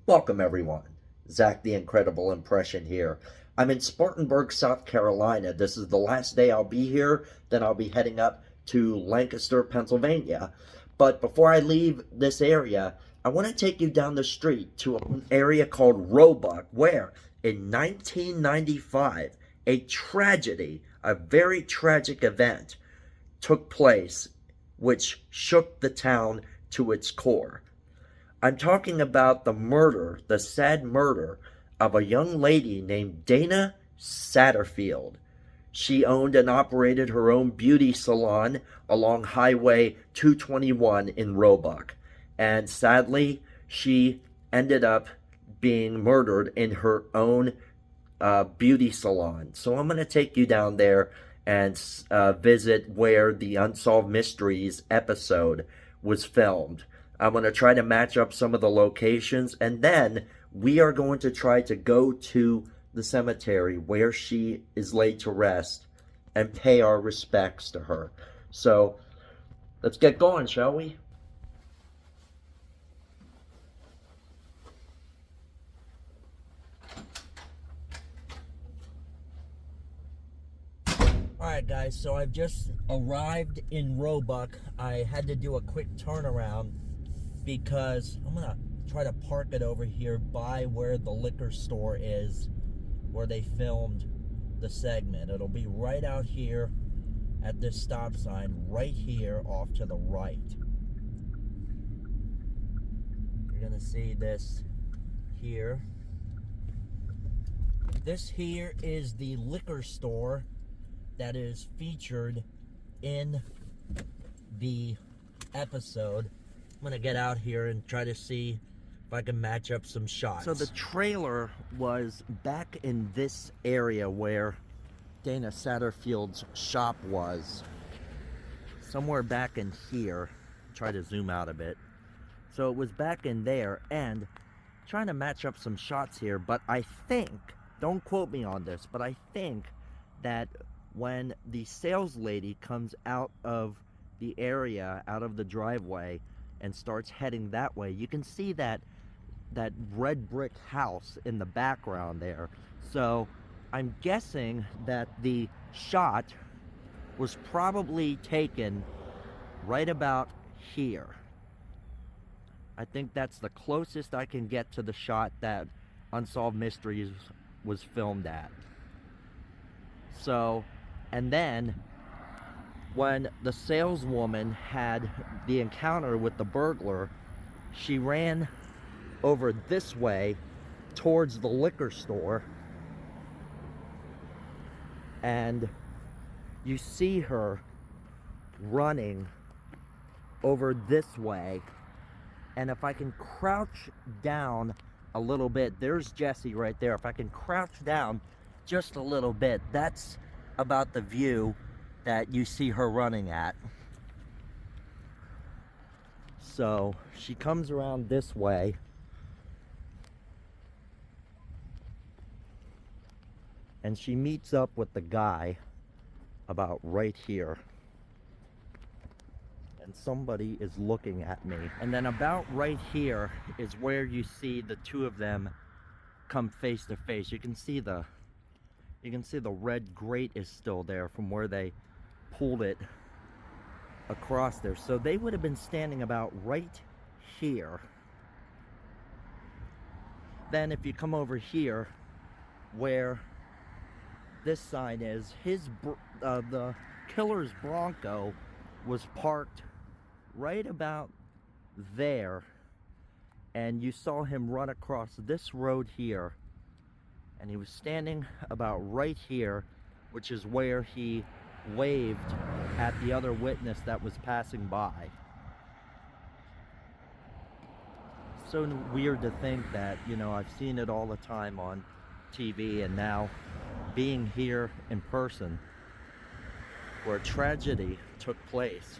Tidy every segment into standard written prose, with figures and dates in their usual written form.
Welcome everyone. Zach the Incredible Impression here. I'm in Spartanburg, South Carolina. This is the last day I'll be here. Then I'll be heading up to Lancaster, Pennsylvania. But before I leave this area, I want to take you down the street to an area called Roebuck, where in 1995, a very tragic event took place which shook the town to its core. I'm talking about the sad murder of a young lady named Dana Satterfield. She owned and operated her own beauty salon along Highway 221 in Roebuck. And sadly, she ended up being murdered in her own beauty salon. So I'm going to take you down there and visit where the Unsolved Mysteries episode was filmed. I'm going to try to match up some of the locations, and then we are going to try to go to the cemetery where she is laid to rest and pay our respects to her. So let's get going, shall we? Alright guys, so I've just arrived in Roebuck. I had to do a quick turnaround because I'm going to try to park it over here by where the liquor store is, where they filmed the segment. It'll be right out here at this stop sign, right here off to the right. You're going to see this here. This here is the liquor store that is featured in the episode. I'm gonna get out here and try to see if I can match up some shots. So the trailer was back in this area where Dana Satterfield's shop was. Somewhere back in here. Try to zoom out a bit. So it was back in there, and trying to match up some shots here, but I think, don't quote me on this, but I think that when the sales lady comes out of the area, out of the driveway, and starts heading that way, you can see that red brick house in the background there. So I'm guessing that the shot was probably taken right about here. I think that's the closest I can get to the shot that Unsolved Mysteries was filmed at. So, and then when the saleswoman had the encounter with the burglar, she ran over this way towards the liquor store, and you see her running over this way. And if I can crouch down a little bit, there's Jesse right there. If I can crouch down just a little bit, that's about the view that you see her running at. So she comes around this way, and she meets up with the guy about right here, and somebody is looking at me. And then about right here is where you see the two of them come face to face. You can see the red grate is still there from where they pulled it across there. So they would have been standing about right here. Then if you come over here where this sign is, the killer's Bronco was parked right about there, and you saw him run across this road here, and he was standing about right here, which is where he waved at the other witness that was passing by. So weird to think that, you know, I've seen it all the time on TV, and now being here in person where tragedy took place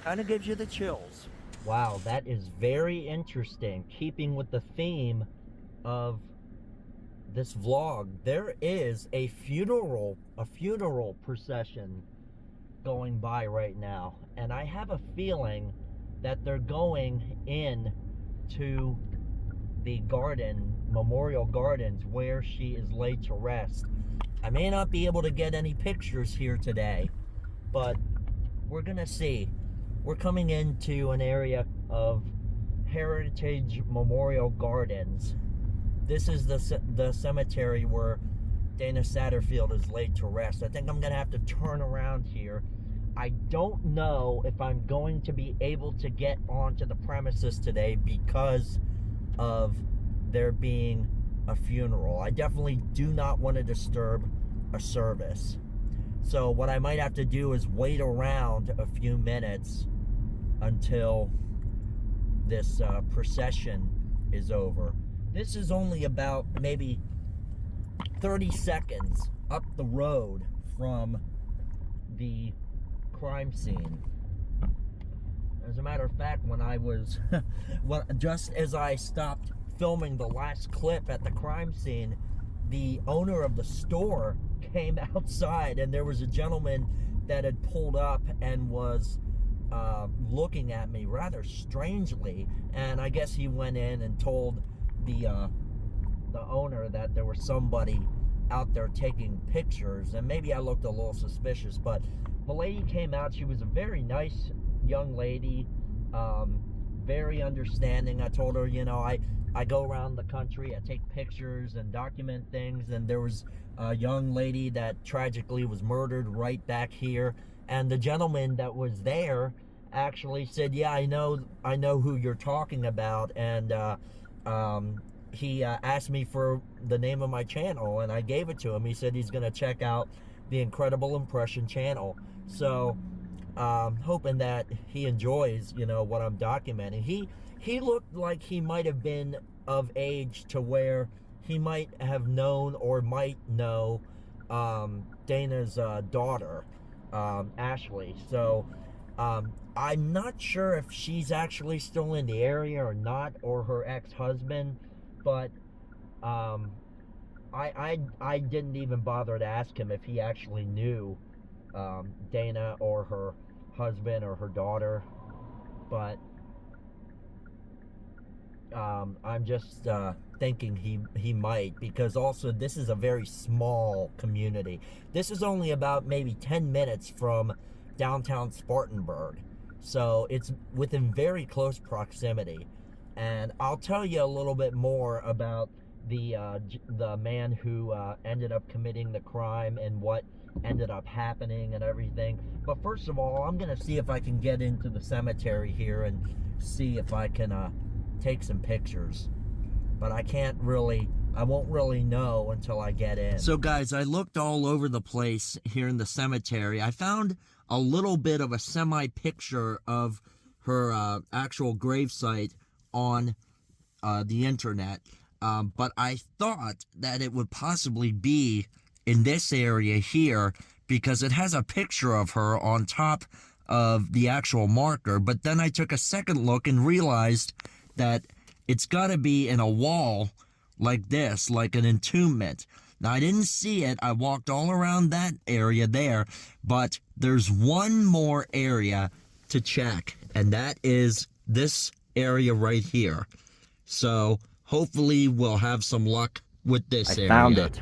kind of gives you the chills. Wow, that is very interesting. Keeping with the theme of this vlog, there is a funeral procession going by right now, and I have a feeling that they're going in to the Memorial Gardens, where she is laid to rest. I may not be able to get any pictures here today, but we're gonna see. We're coming into an area of Heritage Memorial Gardens. This is the cemetery where Dana Satterfield is laid to rest. I think I'm gonna have to turn around here. I don't know if I'm going to be able to get onto the premises today because of there being a funeral. I definitely do not want to disturb a service. So what I might have to do is wait around a few minutes until this procession is over. This is only about maybe 30 seconds up the road from the crime scene. As a matter of fact, when I was just as I stopped filming the last clip at the crime scene, the owner of the store came outside, and there was a gentleman that had pulled up and was looking at me rather strangely, and I guess he went in and told the owner that there was somebody out there taking pictures, and maybe I looked a little suspicious, but the lady came out. She was a very nice young lady, very understanding. I told her, you know, I go around the country, I take pictures and document things, and there was a young lady that tragically was murdered right back here, and the gentleman that was there actually said, yeah, I know who you're talking about, and he asked me for the name of my channel, and I gave it to him. He said he's going to check out the Incredible Impression channel. So hoping that he enjoys, you know, what I'm documenting. He looked like he might have been of age to where he might have known or might know Dana's daughter, Ashley. So I'm not sure if she's actually still in the area or not, or her ex-husband, but I didn't even bother to ask him if he actually knew Dana or her husband or her daughter, but I'm just thinking he might, because also this is a very small community. This is only about maybe 10 minutes from downtown Spartanburg, so it's within very close proximity. And I'll tell you a little bit more about the man who ended up committing the crime and what ended up happening and everything. But first of all, I'm gonna see if I can get into the cemetery here and see if I can take some pictures. But I won't really know until I get in. So guys, I looked all over the place here in the cemetery. I found a little bit of a semi-picture of her actual gravesite on the internet. But I thought that it would possibly be in this area here, because it has a picture of her on top of the actual marker. But then I took a second look and realized that it's got to be in a wall like this, like an entombment. Now, I didn't see it. I walked all around that area there, but there's one more area to check, and that is this area right here. So hopefully we'll have some luck with this area. I found it.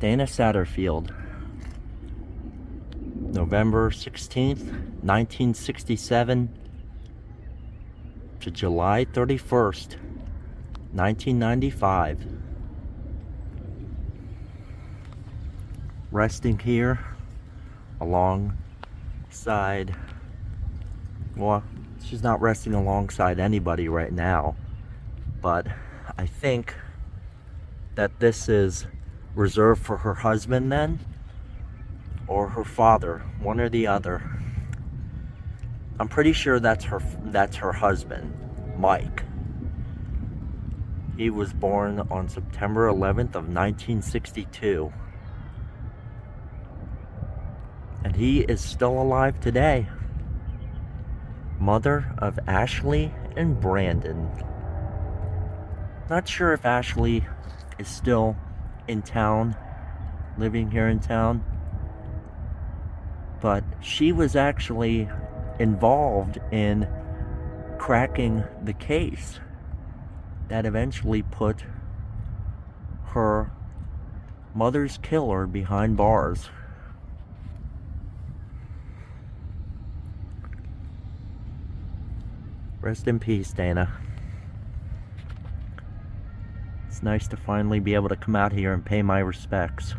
Dana Satterfield, November 16th, 1967 to July 31st, 1995. Resting here alongside, well, she's not resting alongside anybody right now, but I think that this is reserved for her husband then, or her father, one or the other. I'm pretty sure that's her husband, Mike. He was born on September 11th of 1962. And he is still alive today. Mother of Ashley and Brandon. Not sure if Ashley is still in town, living here in town, but she was actually involved in cracking the case. that eventually put her mother's killer behind bars. Rest in peace, Dana. It's nice to finally be able to come out here and pay my respects.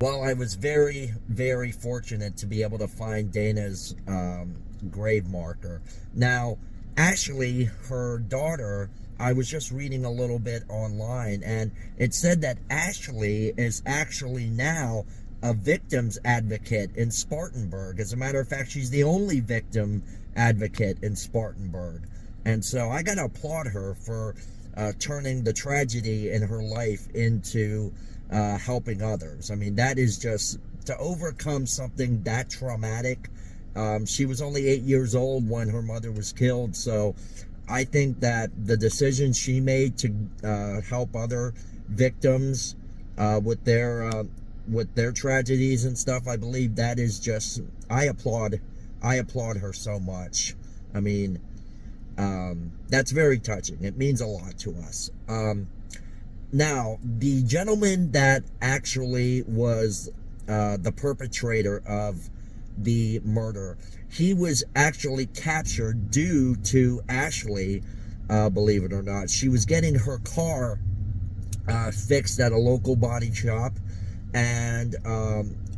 Well, I was very, very fortunate to be able to find Dana's grave marker. Now, Ashley, her daughter, I was just reading a little bit online, and it said that Ashley is actually now a victim's advocate in Spartanburg. As a matter of fact, she's the only victim advocate in Spartanburg. And so I gotta applaud her for turning the tragedy in her life into helping others. I mean, that is just, to overcome something that traumatic. She was only 8 years old when her mother was killed, so I think that the decision she made to help other victims with their tragedies and stuff, I believe that is just, I applaud her so much. I mean, that's very touching. It means a lot to us. Now, the gentleman that actually was the perpetrator of the murder, he was actually captured due to Ashley, believe it or not. She was getting her car fixed at a local body shop, and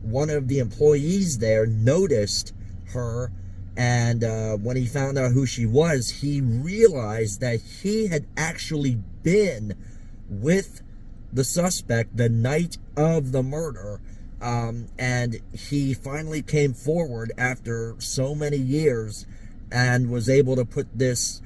one of the employees there noticed her, and when he found out who she was, he realized that he had actually been with the suspect the night of the murder, and he finally came forward after so many years and was able to put this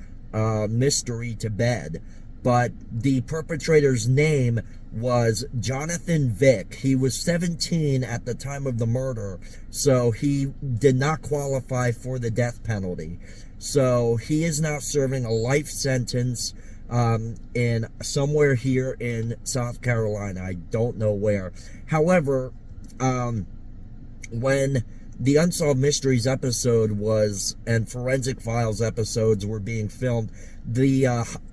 mystery to bed. But the perpetrator's name was Jonathan Vick. He was 17 at the time of the murder, so he did not qualify for the death penalty. So he is now serving a life sentence in somewhere here in South Carolina. I don't know where. However, when the Unsolved Mysteries episode was, and Forensic Files episodes were being filmed, the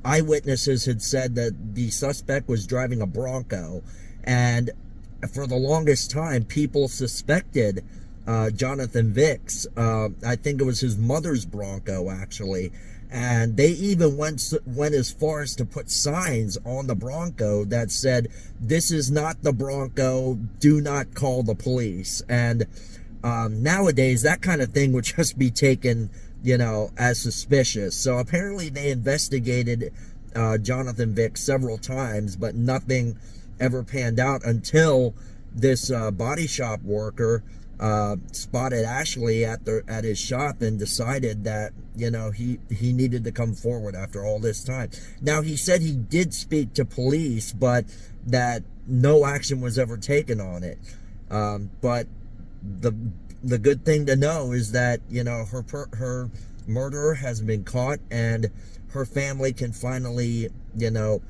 eyewitnesses had said that the suspect was driving a Bronco, and for the longest time, people suspected Jonathan Vick's, I think it was his mother's Bronco, actually, and they even went as far as to put signs on the Bronco that said, "This is not the Bronco, do not call the police." And nowadays, that kind of thing would just be taken, you know, as suspicious. So apparently they investigated Jonathan Vick several times, but nothing ever panned out until this body shop worker spotted Ashley at his shop and decided that, you know, he needed to come forward after all this time. Now, he said he did speak to police, but that no action was ever taken on it. But the good thing to know is that, you know, her murderer has been caught, and her family can finally, you know,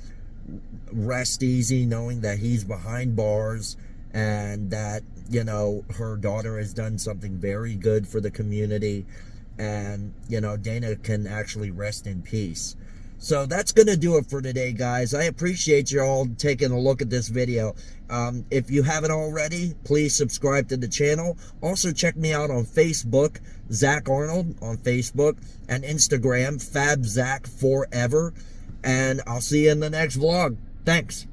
rest easy knowing that he's behind bars, and that, you know, her daughter has done something very good for the community, and, you know, Dana can actually rest in peace. So that's going to do it for today, guys. I appreciate you all taking a look at this video. If you haven't already, please subscribe to the channel. Also, check me out on Facebook, Zach Arnold on Facebook, and Instagram, FabZach4Ever. And I'll see you in the next vlog. Thanks.